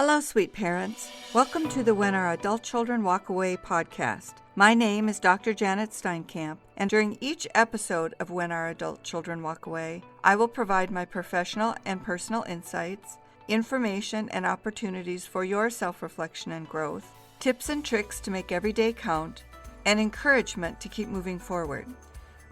Hello, sweet parents. Welcome to the When Our Adult Children Walk Away podcast. My name is Dr. Janet Steinkamp, and during each episode of When Our Adult Children Walk Away, I will provide my professional and personal insights, information and opportunities for your self-reflection and growth, tips and tricks to make every day count, and encouragement to keep moving forward.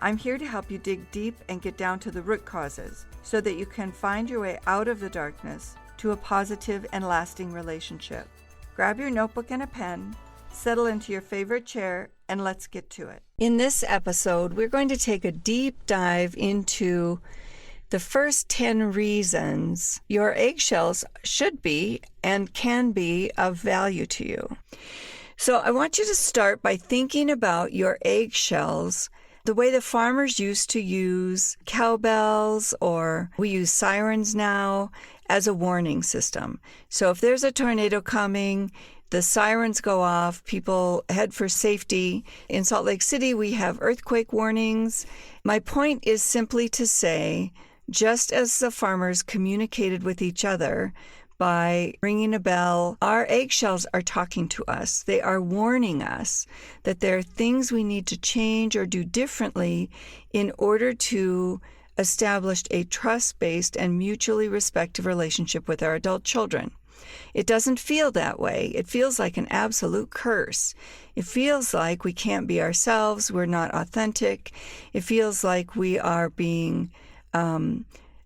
I'm here to help you dig deep and get down to the root causes so that you can find your way out of the darkness to a positive and lasting relationship. Grab your notebook and a pen, settle into your favorite chair, and let's get to it. In this episode, we're going to take a deep dive into the first 10 reasons your eggshells should be and can be of value to you. So I want you to start by thinking about your eggshells the way the farmers used to use cowbells, or we use sirens now, as a warning system. So if there's a tornado coming, the sirens go off, people head for safety. In Salt Lake City, we have earthquake warnings. My point is simply to say, just as the farmers communicated with each other by ringing a bell, our eggshells are talking to us. They are warning us that there are things we need to change or do differently in order to establish a trust-based and mutually respectful relationship with our adult children. It doesn't feel that way. It feels like an absolute curse. It feels like we can't be ourselves. We're not authentic. It feels like we are being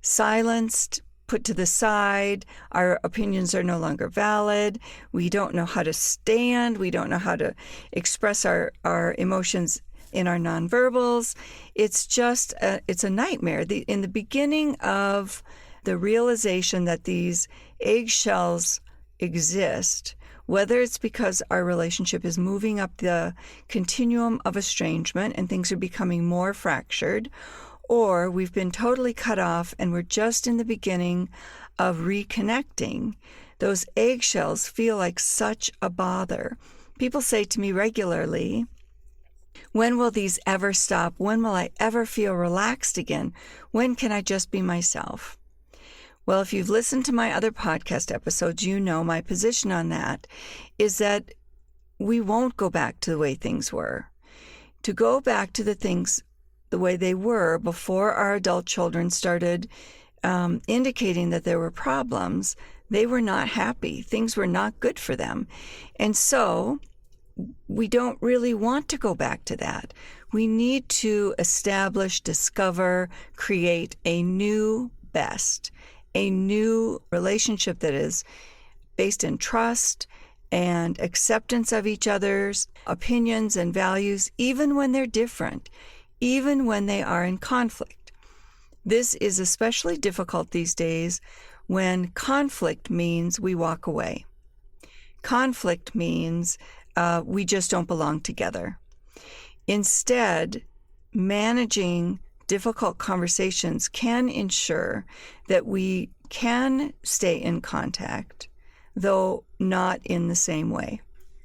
silenced, put to the side. Our opinions are no longer valid. We don't know how to stand. We don't know how to express our emotions in our nonverbals. It's just, it's a nightmare. In the beginning of the realization that these eggshells exist, whether it's because our relationship is moving up the continuum of estrangement and things are becoming more fractured, or we've been totally cut off and we're just in the beginning of reconnecting, those eggshells feel like such a bother. People say to me regularly, when will these ever stop? When will I ever feel relaxed again? When can I just be myself? Well, if you've listened to my other podcast episodes, you know my position on that is that we won't go back to the way things were. To go back to the things the way they were before our adult children started indicating that there were problems, they were not happy. Things were not good for them. And so we don't really want to go back to that. We need to establish, discover, create a new best, a new relationship that is based in trust and acceptance of each other's opinions and values, even when they're different, even when they are in conflict. This is especially difficult these days when conflict means we walk away. Conflict means we just don't belong together. Instead, managing difficult conversations can ensure that we can stay in contact, though not in the same way.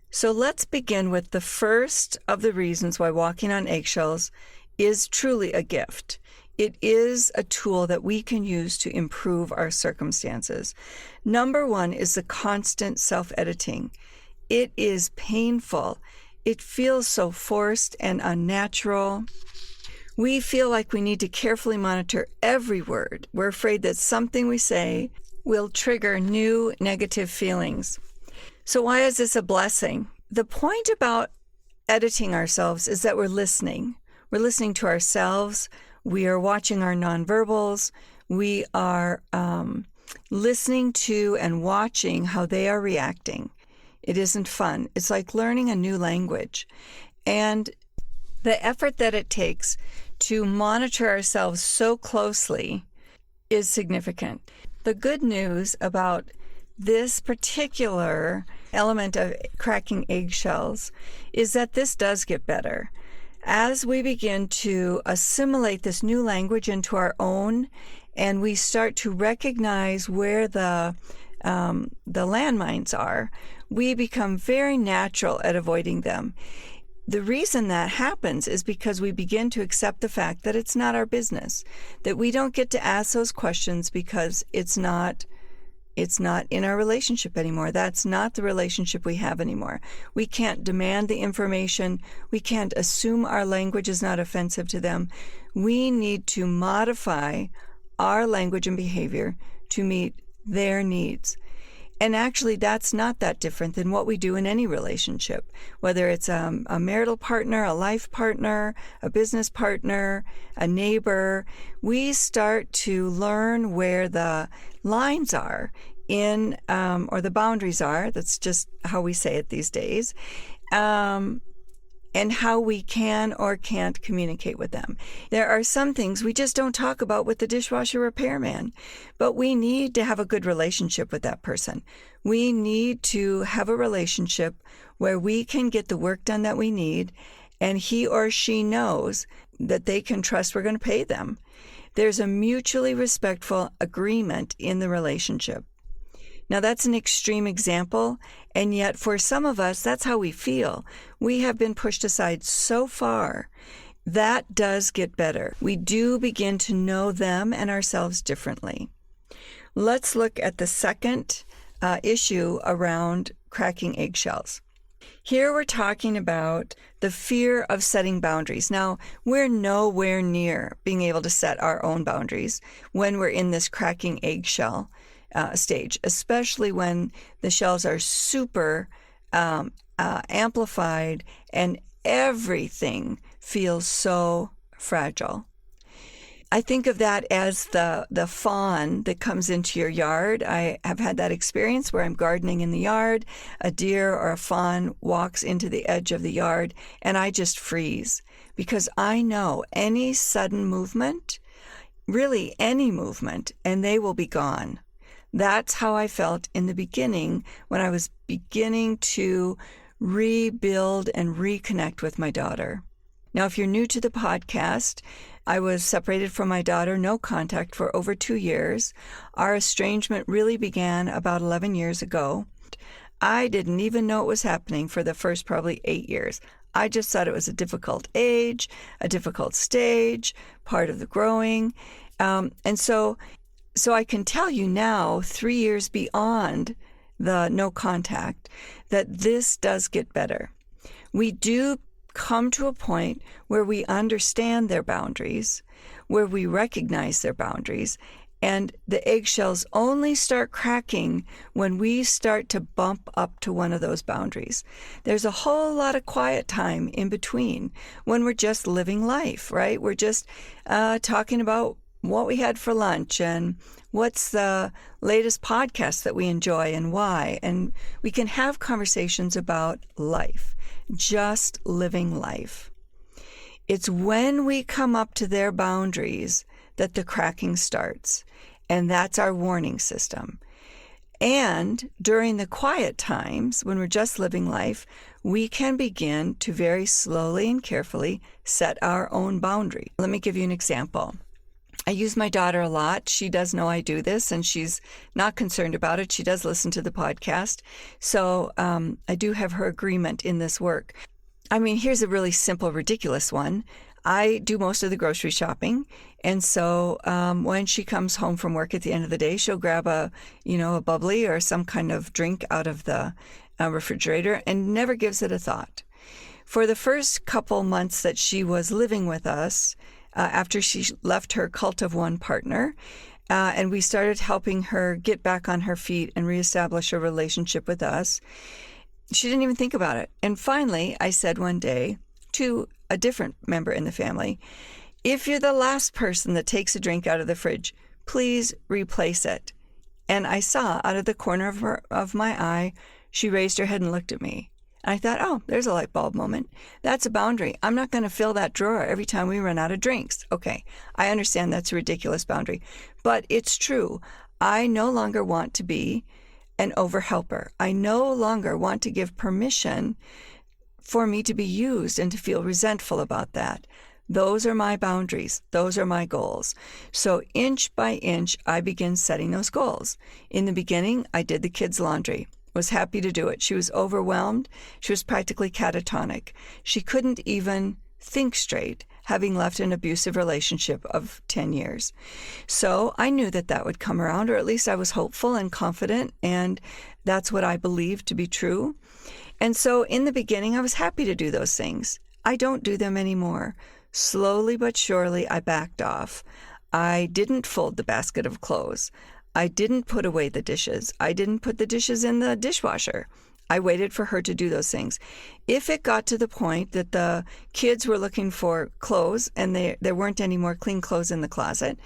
So let's begin with the first of the reasons why walking on eggshells is truly a gift. It is a tool that we can use to improve our circumstances. Number one is the constant self-editing. It is painful. It feels so forced and unnatural. We feel like we need to carefully monitor every word. We're afraid that something we say will trigger new negative feelings. So why is this a blessing? The point about editing ourselves is that we're listening. We're listening to ourselves. We are watching our nonverbals. We are listening to and watching how they are reacting. It isn't fun. It's like learning a new language. And the effort that it takes to monitor ourselves so closely is significant. The good news about this particular element of cracking eggshells is that this does get better. As we begin to assimilate this new language into our own, and we start to recognize where the landmines are, we become very natural at avoiding them. The reason that happens is because we begin to accept the fact that it's not our business, that we don't get to ask those questions because it's not It's not in our relationship anymore. That's not the relationship we have anymore. We can't demand the information. We can't assume our language is not offensive to them. We need to modify our language and behavior to meet their needs. And actually, that's not that different than what we do in any relationship, whether it's a marital partner, a life partner, a business partner, a neighbor. We start to learn where the lines are or the boundaries are. That's just how we say it these days. And how we can or can't communicate with them. There are some things we just don't talk about with the dishwasher repairman, but we need to have a good relationship with that person. We need to have a relationship where we can get the work done that we need, and he or she knows that they can trust we're going to pay them. There's a mutually respectful agreement in the relationship. Now, that's an extreme example, and yet for some of us, that's how we feel. We have been pushed aside so far. That does get better. We do begin to know them and ourselves differently. Let's look at the second issue around cracking eggshells. Here we're talking about the fear of setting boundaries. Now, we're nowhere near being able to set our own boundaries when we're in this cracking eggshell stage, especially when the shells are super amplified and everything feels so fragile. I think of that as the fawn that comes into your yard. I have had that experience where I'm gardening in the yard, a deer or a fawn walks into the edge of the yard, and I just freeze because I know any sudden movement, really any movement, and they will be gone. That's how I felt in the beginning when I was beginning to rebuild and reconnect with my daughter. Now, if you're new to the podcast, I was separated from my daughter, no contact, for over 2 years. Our estrangement really began about 11 years ago. I didn't even know it was happening for the first probably 8 years. I just thought it was a difficult age, a difficult stage, part of the growing. And so I can tell you now, 3 years beyond the no contact, that this does get better. We do come to a point where we understand their boundaries, where we recognize their boundaries, and the eggshells only start cracking when we start to bump up to one of those boundaries. There's a whole lot of quiet time in between when we're just living life, right? We're just talking about what we had for lunch and what's the latest podcast that we enjoy and why. And we can have conversations about life, just living life. It's when we come up to their boundaries that the cracking starts, and that's our warning system. And during the quiet times, when we're just living life, we can begin to very slowly and carefully set our own boundary. Let me give you an example. I use my daughter a lot. She does know I do this, and she's not concerned about it. She does listen to the podcast. So I do have her agreement in this work. I mean, here's a really simple, ridiculous one. I do most of the grocery shopping, and so when she comes home from work at the end of the day, she'll grab a bubbly or some kind of drink out of the refrigerator and never gives it a thought. For the first couple months that she was living with us, after she left her cult of one partner, and we started helping her get back on her feet and reestablish a relationship with us, she didn't even think about it. And finally, I said one day to a different member in the family, if you're the last person that takes a drink out of the fridge, please replace it. And I saw out of the corner of my eye, she raised her head and looked at me. I thought, oh, there's a light bulb moment. That's a boundary. I'm not going to fill that drawer every time we run out of drinks. Okay, I understand that's a ridiculous boundary, but it's true. I no longer want to be an overhelper. I no longer want to give permission for me to be used and to feel resentful about that. Those are my boundaries. Those are my goals. So inch by inch, I begin setting those goals. In the beginning, I did the kids' laundry. Was happy to do it. She was overwhelmed. She was practically catatonic. She couldn't even think straight having left an abusive relationship of 10 years. So I knew that that would come around, or at least I was hopeful and confident, and that's what I believed to be true. And so in the beginning, I was happy to do those things. I don't do them anymore. Slowly but surely, I backed off. I didn't fold the basket of clothes. I didn't put away the dishes. I didn't put the dishes in the dishwasher. I waited for her to do those things. If it got to the point that the kids were looking for clothes and there weren't any more clean clothes in the closet,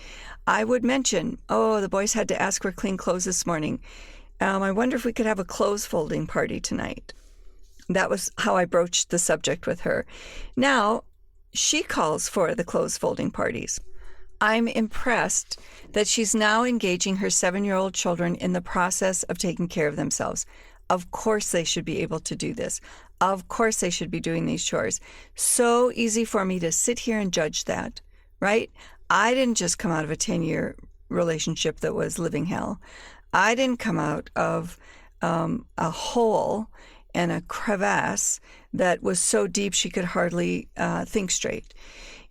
I would mention, oh, the boys had to ask for clean clothes this morning. I wonder if we could have a clothes folding party tonight. That was how I broached the subject with her. Now, she calls for the clothes folding parties. I'm impressed that she's now engaging her 7-year-old children in the process of taking care of themselves. Of course they should be able to do this. Of course they should be doing these chores. So easy for me to sit here and judge that, right? I didn't just come out of a 10-year relationship that was living hell. I didn't come out of a hole and a crevasse that was so deep she could hardly think straight.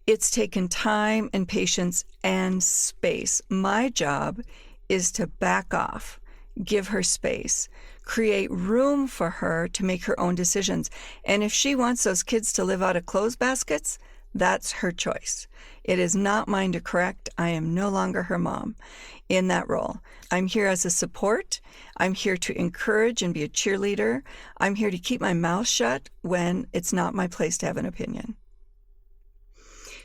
It's taken time and patience and space. My job is to back off, give her space, create room for her to make her own decisions. And if she wants those kids to live out of clothes baskets, that's her choice. It is not mine to correct. I am no longer her mom in that role. I'm here as a support. I'm here to encourage and be a cheerleader. I'm here to keep my mouth shut when it's not my place to have an opinion.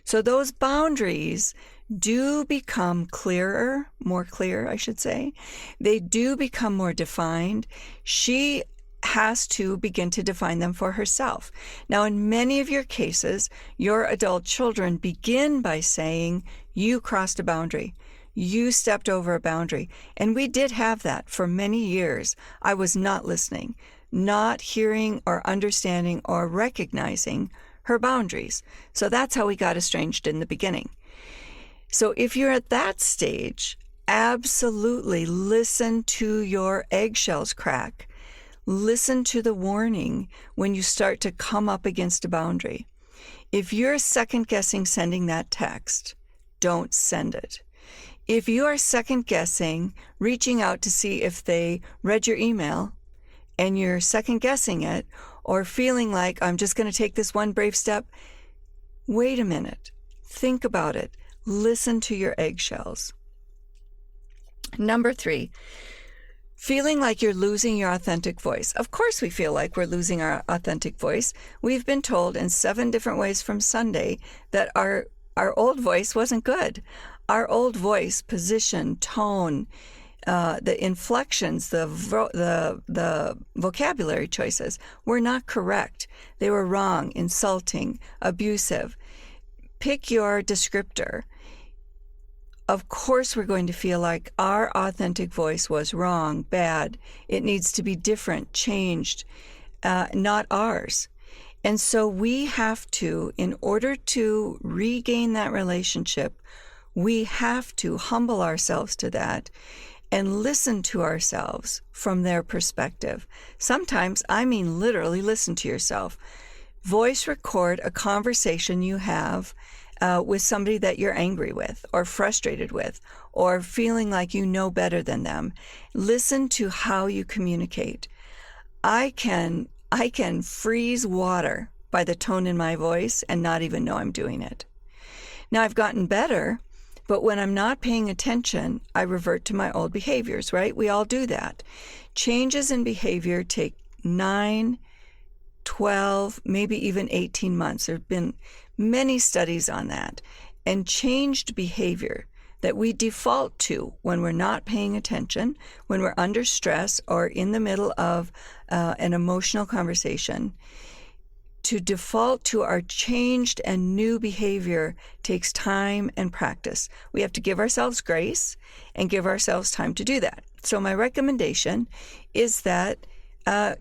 So those boundaries do become clearer, more clear, I should say. They do become more defined. She has to begin to define them for herself. Now, in many of your cases, your adult children begin by saying, you crossed a boundary. You stepped over a boundary. And we did have that for many years. I was not listening, not hearing or understanding or recognizing her boundaries. So that's how we got estranged in the beginning. So if you're at that stage, absolutely listen to your eggshells crack. Listen to the warning when you start to come up against a boundary. If you're second guessing sending that text, don't send it. If you are second guessing reaching out to see if they read your email and you're second guessing it, or feeling like I'm just going to take this one brave step, wait a minute. Think about it. Listen to your eggshells. Number 3, feeling like you're losing your authentic voice. Of course we feel like we're losing our authentic voice. We've been told in 7 different ways from Sunday that our old voice wasn't good. Our old voice, position, tone, the inflections, the vocabulary choices were not correct. They were wrong, insulting, abusive. Pick your descriptor. Of course, we're going to feel like our authentic voice was wrong, bad. It needs to be different, changed, not ours. And so we have to, in order to regain that relationship, we have to humble ourselves to that and listen to ourselves from their perspective. Sometimes, I mean literally listen to yourself. Voice record a conversation you have with somebody that you're angry with or frustrated with or feeling like you know better than them. Listen to how you communicate. I can freeze water by the tone in my voice and not even know I'm doing it. Now, I've gotten better. But when I'm not paying attention, I revert to my old behaviors, right? We all do that. Changes in behavior take 9, 12, maybe even 18 months. There have been many studies on that. And changed behavior that we default to when we're not paying attention, when we're under stress or in the middle of an emotional conversation, to default to our changed and new behavior takes time and practice. We have to give ourselves grace and give ourselves time to do that. So my recommendation is that,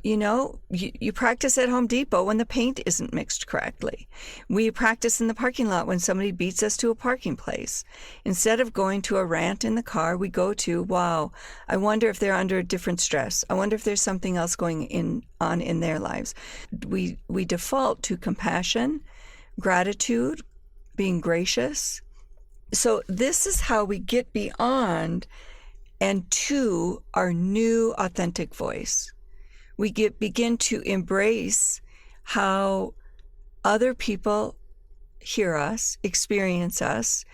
you practice at Home Depot when the paint isn't mixed correctly. We practice in the parking lot when somebody beats us to a parking place. Instead of going to a rant in the car, we go to, wow, I wonder if they're under a different stress. I wonder if there's something else going on in their lives. We default to compassion, gratitude, being gracious. So this is how we get beyond and to our new authentic voice. We begin to embrace how other people hear us, experience us,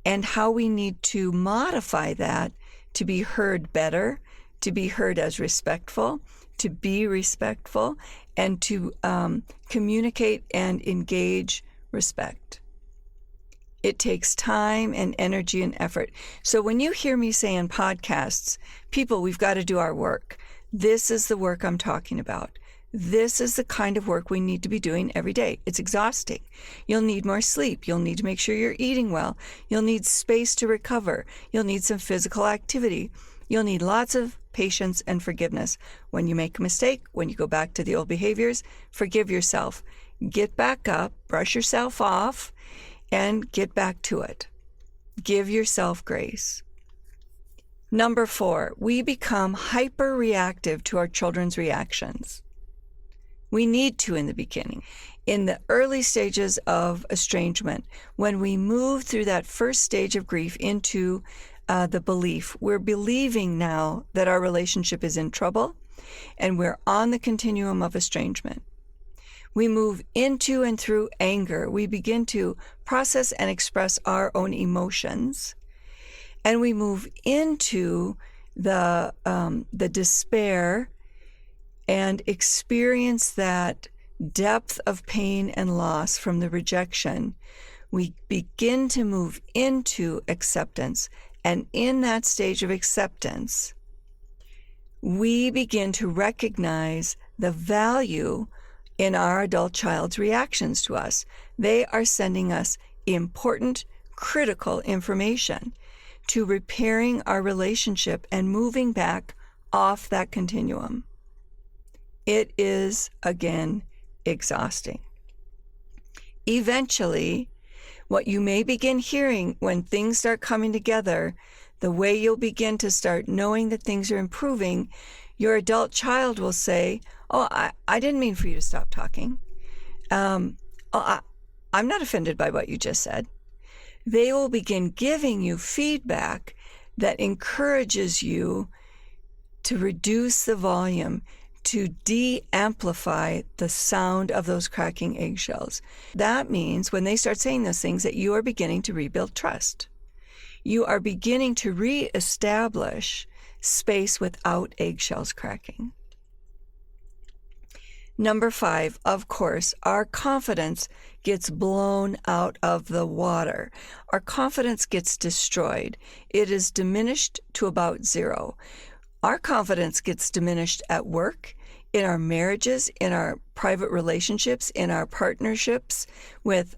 and how we need to modify that to be heard better, to be heard as respectful, to be respectful, and to communicate and engage respect. It takes time and energy and effort. So when you hear me say in podcasts, people, we've got to do our work. This is the work I'm talking about. This is the kind of work we need to be doing every day. It's exhausting. You'll need more sleep. You'll need to make sure you're eating well. You'll need space to recover. You'll need some physical activity. You'll need lots of patience and forgiveness. When you make a mistake, when you go back to the old behaviors, forgive yourself. Get back up, brush yourself off, and get back to it. Give yourself grace. Number 4, we become hyper-reactive to our children's reactions. We need to in the beginning. In the early stages of estrangement, when we move through that first stage of grief into the belief, we're believing now that our relationship is in trouble and we're on the continuum of estrangement. We move into and through anger. We begin to process and express our own emotions. And we move into the despair and experience that depth of pain and loss from the rejection. We begin to move into acceptance. And in that stage of acceptance, we begin to recognize the value in our adult child's reactions to us. They are sending us important, critical information to repairing our relationship and moving back off that continuum. It is, again, exhausting. Eventually, what you may begin hearing when things start coming together, the way you'll begin to start knowing that things are improving, your adult child will say, "Oh, I didn't mean for you to stop talking. I'm not offended by what you just said." They will begin giving you feedback that encourages you to reduce the volume, to de-amplify the sound of those cracking eggshells. That means when they start saying those things that you are beginning to rebuild trust. You are beginning to reestablish space without eggshells cracking. Number 5, of course, our confidence gets blown out of the water. Our confidence gets destroyed. It is diminished to about 0. Our confidence gets diminished at work, in our marriages, in our private relationships, in our partnerships with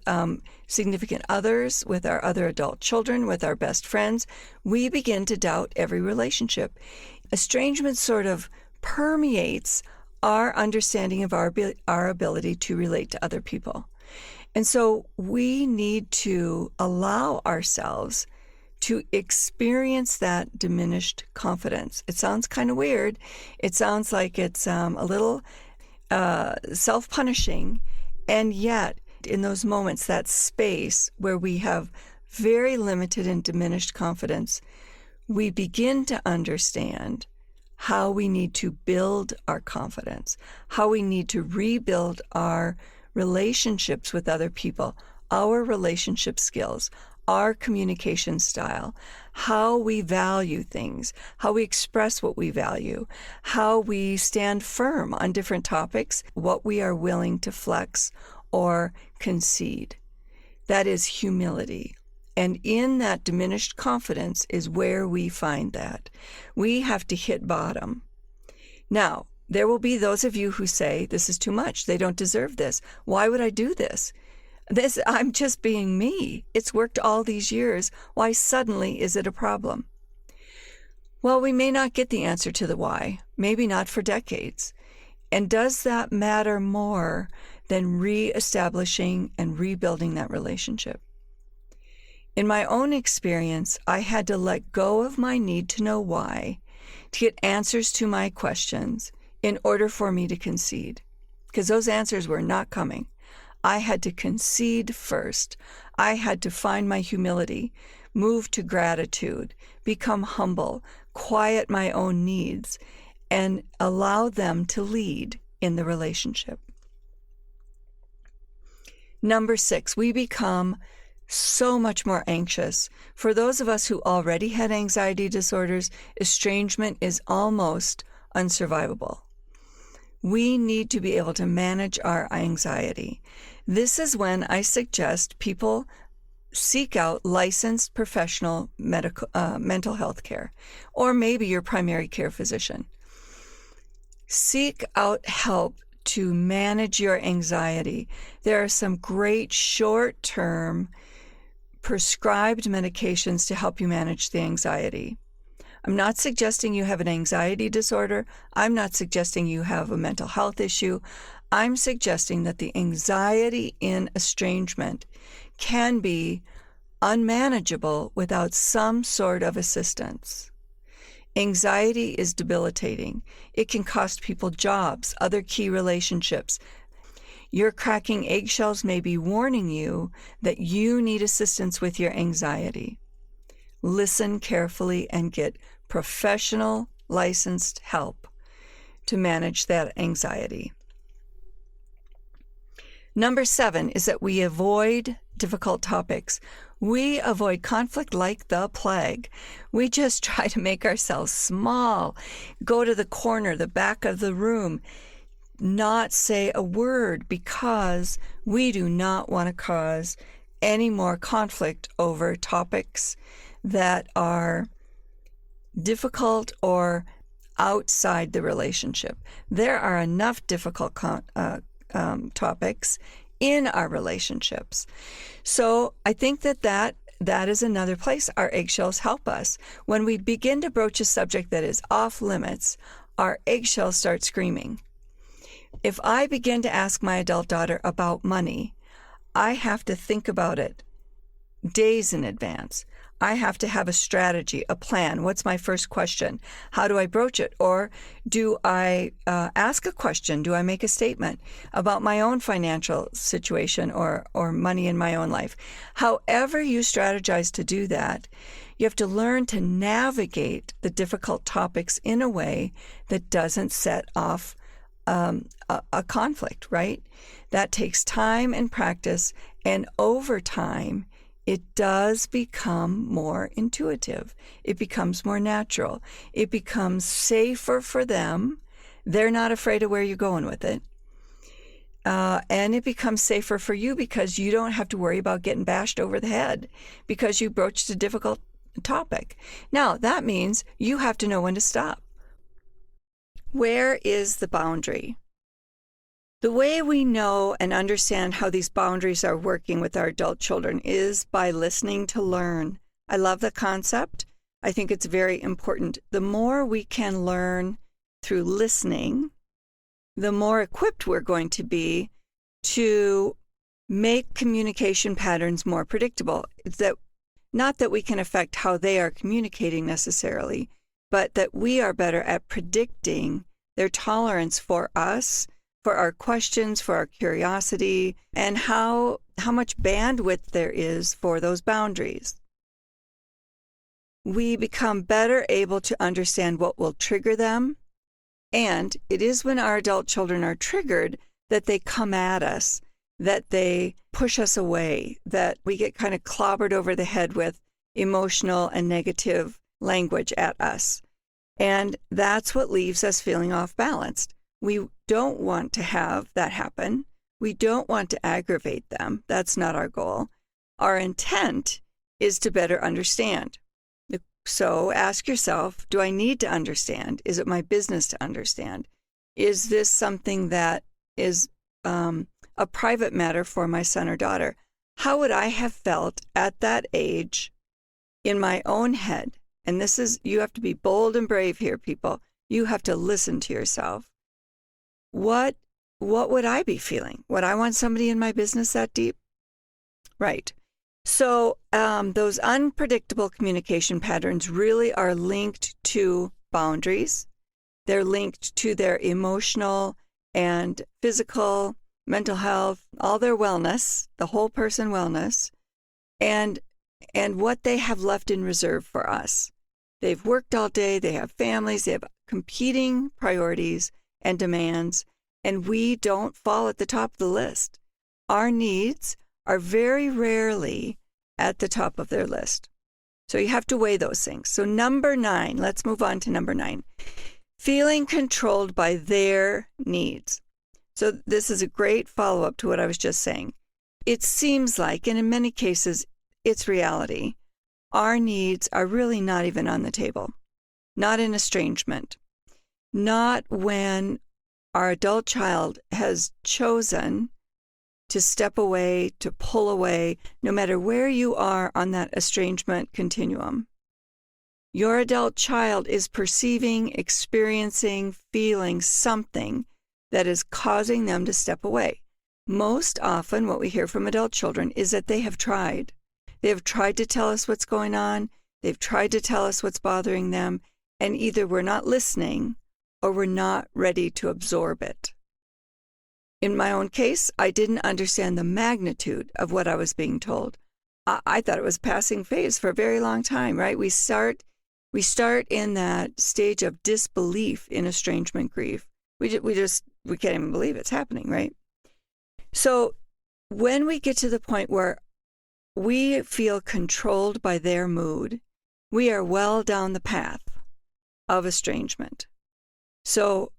significant others, with our other adult children, with our best friends. We begin to doubt every relationship. Estrangement sort of permeates our understanding of our ability to relate to other people. And so we need to allow ourselves to experience that diminished confidence. It sounds kind of weird. It sounds like it's a little self-punishing. And yet, in those moments, that space where we have very limited and diminished confidence, we begin to understand how we need to build our confidence, how we need to rebuild our relationships with other people, our relationship skills, our communication style, how we value things, how we express what we value, how we stand firm on different topics, what we are willing to flex or concede. That is humility. And in that diminished confidence is where we find that. We have to hit bottom. Now, there will be those of you who say, this is too much. They don't deserve this. Why would I do this? I'm just being me. It's worked all these years. Why suddenly is it a problem? Well, we may not get the answer to the why, maybe not for decades. And does that matter more than reestablishing and rebuilding that relationship? In my own experience, I had to let go of my need to know why, to get answers to my questions in order for me to concede, because those answers were not coming. I had to concede first. I had to find my humility, move to gratitude, become humble, quiet my own needs, and allow them to lead in the relationship. Number 6, we become so much more anxious. For those of us who already had anxiety disorders, estrangement is almost unsurvivable. We need to be able to manage our anxiety. This is when I suggest people seek out licensed professional mental health care, or maybe your primary care physician. Seek out help to manage your anxiety. There are some great short-term prescribed medications to help you manage the anxiety. I'm not suggesting you have an anxiety disorder. I'm not suggesting you have a mental health issue. I'm suggesting that the anxiety in estrangement can be unmanageable without some sort of assistance. Anxiety is debilitating. It can cost people jobs, other key relationships. Your cracking eggshells may be warning you that you need assistance with your anxiety. Listen carefully and get professional, licensed help to manage that anxiety. Number 7 is that we avoid difficult topics. We avoid conflict like the plague. We just try to make ourselves small, go to the corner, the back of the room, not say a word, because we do not want to cause any more conflict over topics that are difficult or outside the relationship. There are enough difficult topics in our relationships. So I think that is another place our eggshells help us. When we begin to broach a subject that is off limits, our eggshells start screaming. If I begin to ask my adult daughter about money, I have to think about it days in advance. I have to have a strategy, a plan. What's my first question? How do I broach it? Or do I ask a question? Do I make a statement about my own financial situation or money in my own life? However you strategize to do that, you have to learn to navigate the difficult topics in a way that doesn't set off a conflict, right? That takes time and practice, and over time, it does become more intuitive. It becomes more natural. It becomes safer for them. They're not afraid of where you're going with it. And it becomes safer for you because you don't have to worry about getting bashed over the head because you broached a difficult topic. Now, that means you have to know when to stop. Where is the boundary? The way we know and understand how these boundaries are working with our adult children is by listening to learn. I love the concept. I think it's very important. The more we can learn through listening, the more equipped we're going to be to make communication patterns more predictable. Not that we can affect how they are communicating necessarily, but that we are better at predicting their tolerance for us, for our questions, for our curiosity, and how much bandwidth there is for those boundaries. We become better able to understand what will trigger them, and it is when our adult children are triggered that they come at us, that they push us away, that we get kind of clobbered over the head with emotional and negative language at us. And that's what leaves us feeling off balanced. We don't want to have that happen. We don't want to aggravate them. That's not our goal. Our intent is to better understand. So ask yourself, do I need to understand? Is it my business to understand? Is this something that is a private matter for my son or daughter? How would I have felt at that age in my own head? And this is, you have to be bold and brave here, people. You have to listen to yourself. What would I be feeling? Would I want somebody in my business that deep? Right. So those unpredictable communication patterns really are linked to boundaries. They're linked to their emotional and physical mental health, all their wellness, the whole person wellness, and what they have left in reserve for us. They've worked all day, they have families, they have competing priorities and demands, and we don't fall at the top of the list. Our needs are very rarely at the top of their list. So you have to weigh those things. So number 9, let's move on to number 9. Feeling controlled by their needs. So this is a great follow-up to what I was just saying. It seems like, and in many cases, it's reality, our needs are really not even on the table. Not in estrangement. Not when our adult child has chosen to step away, to pull away, no matter where you are on that estrangement continuum. Your adult child is perceiving, experiencing, feeling something that is causing them to step away. Most often, what we hear from adult children is that they have tried. They have tried to tell us what's going on. They've tried to tell us what's bothering them, and either we're not listening or we're not ready to absorb it. In my own case, I didn't understand the magnitude of what I was being told. I thought it was passing phase for a very long time, right? We start in that stage of disbelief in estrangement grief. We can't even believe it's happening, right? So when we get to the point where we feel controlled by their mood, we are well down the path of estrangement. So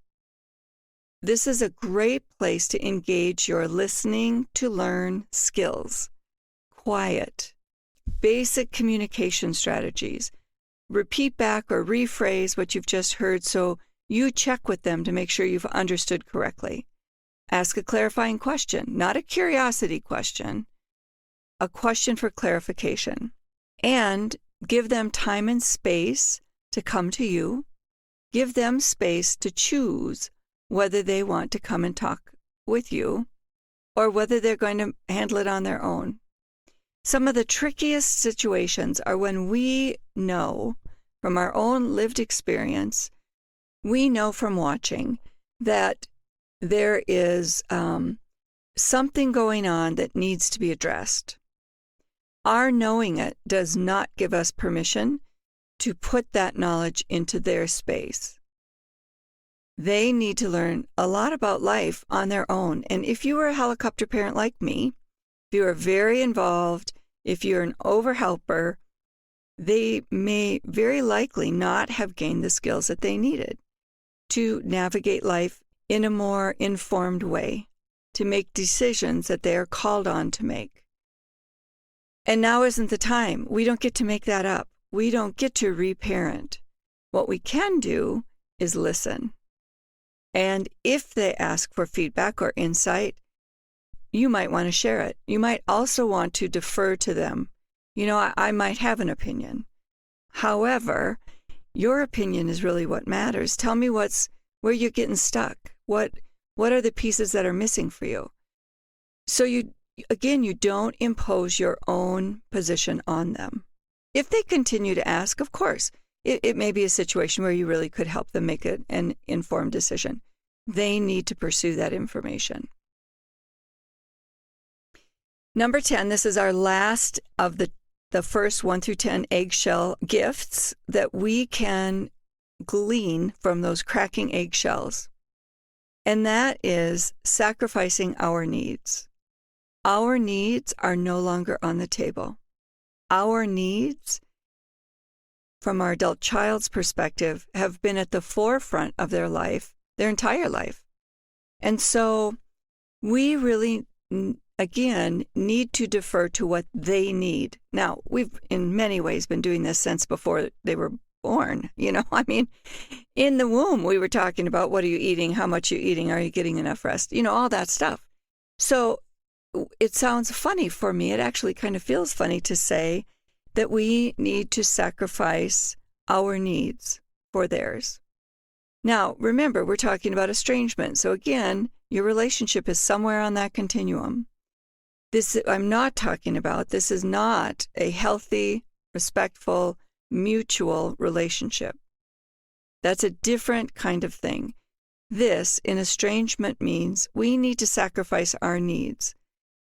this is a great place to engage your listening to learn skills. Quiet, basic communication strategies. Repeat back or rephrase what you've just heard so you check with them to make sure you've understood correctly. Ask a clarifying question, not a curiosity question, a question for clarification. And give them time and space to come to you. Give them space to choose whether they want to come and talk with you or whether they're going to handle it on their own. Some of the trickiest situations are when we know from our own lived experience, we know from watching that there is something going on that needs to be addressed. Our knowing it does not give us permission to put that knowledge into their space. They need to learn a lot about life on their own. And if you were a helicopter parent like me, if you are very involved, if you're an overhelper, they may very likely not have gained the skills that they needed to navigate life in a more informed way, to make decisions that they are called on to make. And now isn't the time. We don't get to make that up. We don't get to reparent. What we can do is listen. And if they ask for feedback or insight, you might want to share it. You might also want to defer to them. You know, I might have an opinion. However, your opinion is really what matters. Tell me where you're getting stuck. What are the pieces that are missing for you? So you don't impose your own position on them. If they continue to ask, of course, it may be a situation where you really could help them make an informed decision. They need to pursue that information. Number 10, this is our last of the first 1 through 10 eggshell gifts that we can glean from those cracking eggshells. And that is sacrificing our needs. Our needs are no longer on the table. Our needs, from our adult child's perspective, have been at the forefront of their life, their entire life. And so we really, again, need to defer to what they need. Now, we've in many ways been doing this since before they were born. I mean, in the womb, we were talking about what are you eating, how much are you eating, are you getting enough rest, all that stuff. So it sounds funny for me. It actually kind of feels funny to say that we need to sacrifice our needs for theirs. Now, remember, we're talking about estrangement. So again, your relationship is somewhere on that continuum. I'm not talking about, this is not a healthy, respectful, mutual relationship. That's a different kind of thing. This, in estrangement, means we need to sacrifice our needs.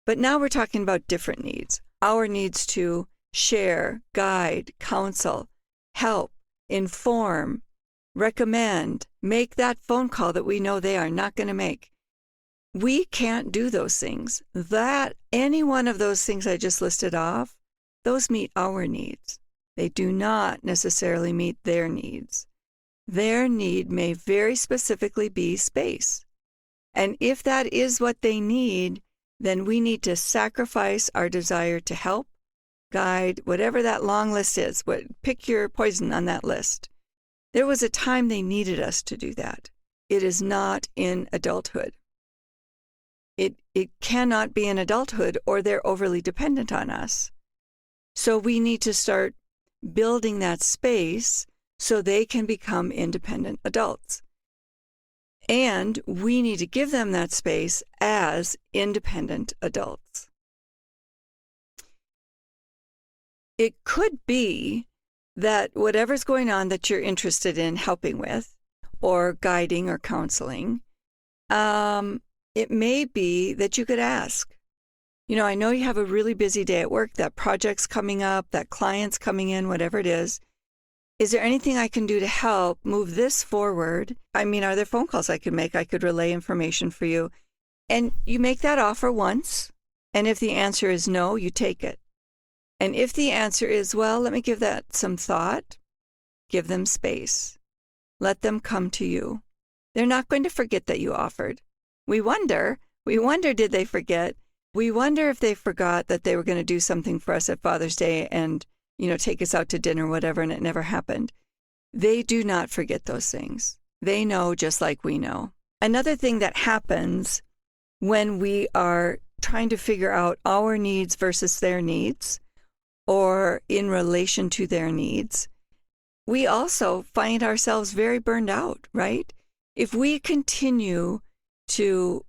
But now we're talking about different needs. Our needs to share, guide, counsel, help, inform, recommend, make that phone call that we know they are not going to make. We can't do those things. Any one of those things I just listed off, those meet our needs. They do not necessarily meet their needs. Their need may very specifically be space. And if that is what they need, then we need to sacrifice our desire to help, guide, whatever that long list is. Pick your poison on that list. There was a time they needed us to do that. It is not in adulthood. It cannot be in adulthood, or they're overly dependent on us. So we need to start building that space so they can become independent adults. And we need to give them that space as independent adults. It could be that whatever's going on that you're interested in helping with, or guiding or counseling, it may be that you could ask, I know you have a really busy day at work, that project's coming up, that client's coming in, whatever it is. Is there anything I can do to help move this forward? Are there phone calls I could make? I could relay information for you. And you make that offer once, and if the answer is no, you take it. And if the answer is, well, let me give that some thought, give them space. Let them come to you. They're not going to forget that you offered. We wonder, did they forget? We wonder if they forgot that they were going to do something for us at Father's Day and, take us out to dinner, whatever, and it never happened. They do not forget those things. They know just like we know. Another thing that happens when we are trying to figure out our needs versus their needs, or in relation to their needs, we also find ourselves very burned out, right? If we continue to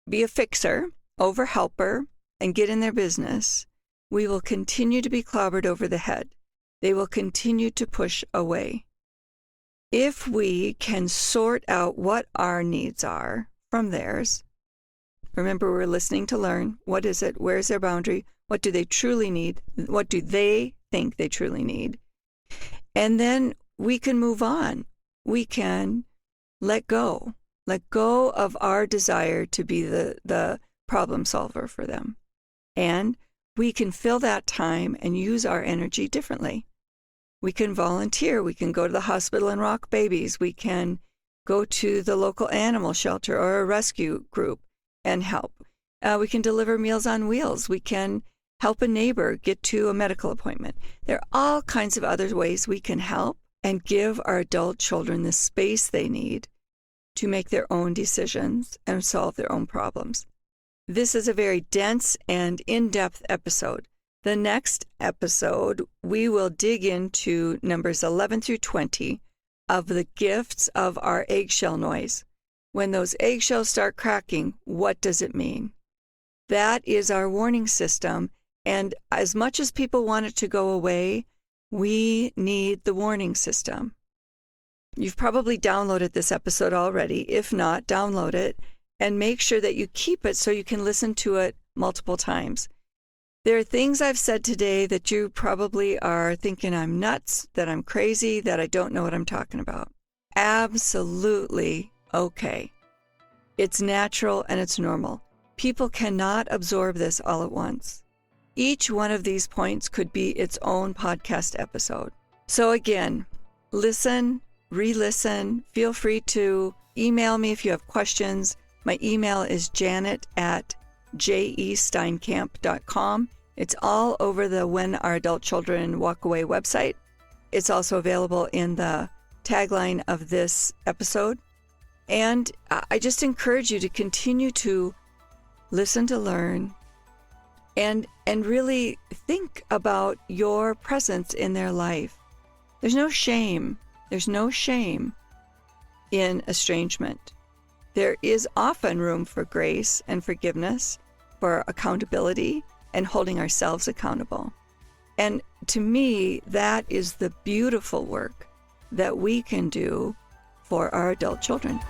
be a fixer, over-helper, and get in their business, we will continue to be clobbered over the head. They will continue to push away. If we can sort out what our needs are from theirs, remember we're listening to learn. What is it? Where's their boundary? What do they truly need? What do they think they truly need? And then we can move on. We can let go of our desire to be the problem solver for them. And we can fill that time and use our energy differently. We can volunteer. We can go to the hospital and rock babies. We can go to the local animal shelter or a rescue group and help. We can deliver Meals on Wheels. We can help a neighbor get to a medical appointment. There are all kinds of other ways we can help and give our adult children the space they need to make their own decisions and solve their own problems. This is a very dense and in-depth episode. The next episode, we will dig into numbers 11 through 20 of the gifts of our eggshell noise. When those eggshells start cracking, what does it mean? That is our warning system. And as much as people want it to go away, we need the warning system. You've probably downloaded this episode already. If not, download it and make sure that you keep it so you can listen to it multiple times. There are things I've said today that you probably are thinking I'm nuts, that I'm crazy, that I don't know what I'm talking about. Absolutely okay. It's natural and it's normal. People cannot absorb this all at once. Each one of these points could be its own podcast episode. So again, listen, re-listen. Feel free to email me if you have questions. My email is janet@jesteinkamp.com. It's all over the When Our Adult Children Walk Away website. It's also available in the tagline of this episode. And I just encourage you to continue to listen to learn and really think about your presence in their life. There's no shame. There's no shame in estrangement. There is often room for grace and forgiveness, for accountability and holding ourselves accountable. And to me, that is the beautiful work that we can do for our adult children.